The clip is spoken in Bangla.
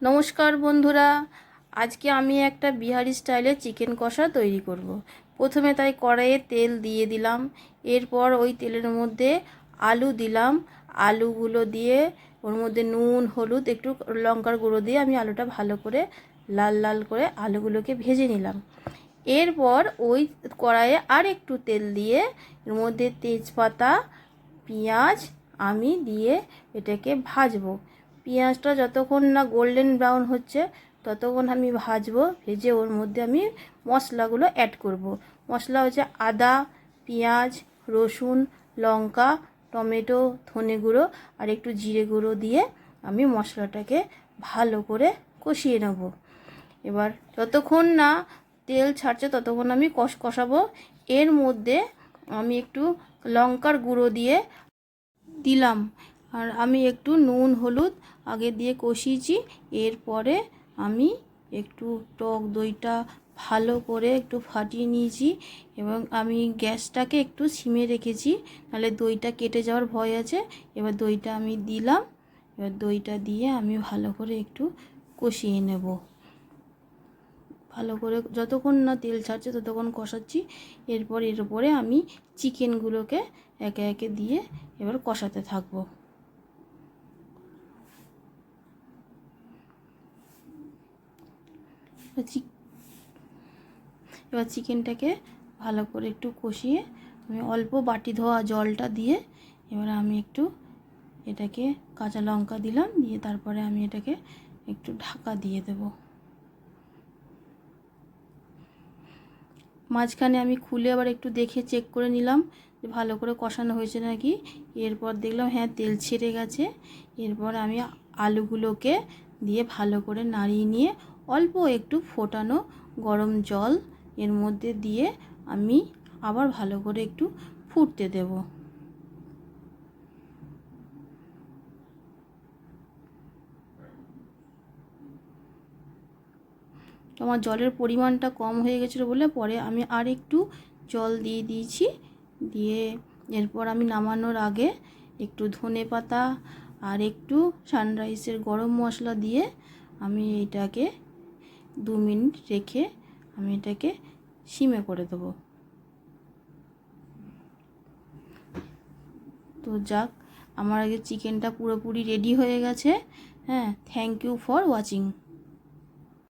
নমস্কার বন্ধুরা, আজকে আমি একটা বিহারি স্টাইলে চিকেন কষা তৈরি করব। প্রথমে তাই কড়াইয়ে তেল দিয়ে দিলাম। এরপর ওই তেলের মধ্যে আলু দিলাম। আলুগুলো দিয়ে ওর মধ্যে নুন, হলুদ, একটু লঙ্কার গুঁড়ো দিয়ে আমি আলুটা ভালো করে লাল লাল করে আলুগুলোকে ভেজে নিলাম। এরপর ওই কড়াইয়ে আর একটু তেল দিয়ে এর মধ্যে তেজপাতা, পেঁয়াজ আমি দিয়ে এটাকে ভাজবো। পেঁয়াজটা যতক্ষণ না গোল্ডেন ব্রাউন হচ্ছে ততক্ষণ আমি ভাজবো। ভেজে ওর মধ্যে আমি মশলাগুলো অ্যাড করব। মশলা হচ্ছে আদা, পেঁয়াজ, রসুন, লঙ্কা, টমেটো, ধনে গুঁড়ো আর একটু জিরে গুঁড়ো দিয়ে আমি মশলাটাকে ভালো করে কষিয়ে নেব। এবার যতক্ষণ না তেল ছাড়ছে ততক্ষণ আমি কষাবো। এর মধ্যে আমি একটু লঙ্কার গুঁড়ো দিয়ে দিলাম, আর আমি একটু নুন হলুদ আগে দিয়ে কষিয়েছি। এরপরে আমি একটু টক দইটা ভালো করে একটু ফাটিয়ে নিয়েছি এবং আমি গ্যাসটাকে একটু সিমে রেখেছি, নাহলে দইটা কেটে যাওয়ার ভয় আছে। এবার দইটা আমি দিলাম। এবার দইটা দিয়ে আমি ভালো করে একটু কষিয়ে নেব। ভালো করে যতক্ষণ না তেল ছাড়ছে ততক্ষণ কষাচ্ছি। এরপর এর উপরে আমি চিকেনগুলোকে একে একে দিয়ে এবার কষাতে থাকবো। এবার চিকেনটাকে ভালো করে একটু কষিয়ে আমি অল্প বাটি ধোয়া জলটা দিয়ে এবার আমি একটু এটাকে কাঁচা লঙ্কা দিলাম, দিয়ে তারপরে আমি এটাকে একটু ঢাকা দিয়ে দেব। মাঝখানে আমি খুলে আবার একটু দেখে চেক করে নিলাম যে ভালো করে কষানো হয়েছে নাকি। এরপর দেখলাম হ্যাঁ তেল ছেড়ে গেছে। এরপর আমি আলুগুলোকে দিয়ে ভালো করে নাড়িয়ে নিয়ে অল্প একটু ফোটানো গরম জল এর মধ্যে দিয়ে আমি আবার ভালো করে একটু ফুটতে দেব। আমার জলের পরিমাণটা কম হয়ে গেছিলো বলে পরে আমি আর একটু জল দিয়ে দিয়েছি। দিয়ে এরপর আমি নামানোর আগে একটু ধনে পাতা আর একটু সানরাইসের গরম মশলা দিয়ে আমি এটাকে 2 মিনিট রেখে আমি এটাকে সিমে করে দেবো। তো যাক, আমার আগে চিকেনটা পুরোপুরি রেডি হয়ে গেছে। হ্যাঁ, থ্যাংক ইউ ফর ওয়াচিং।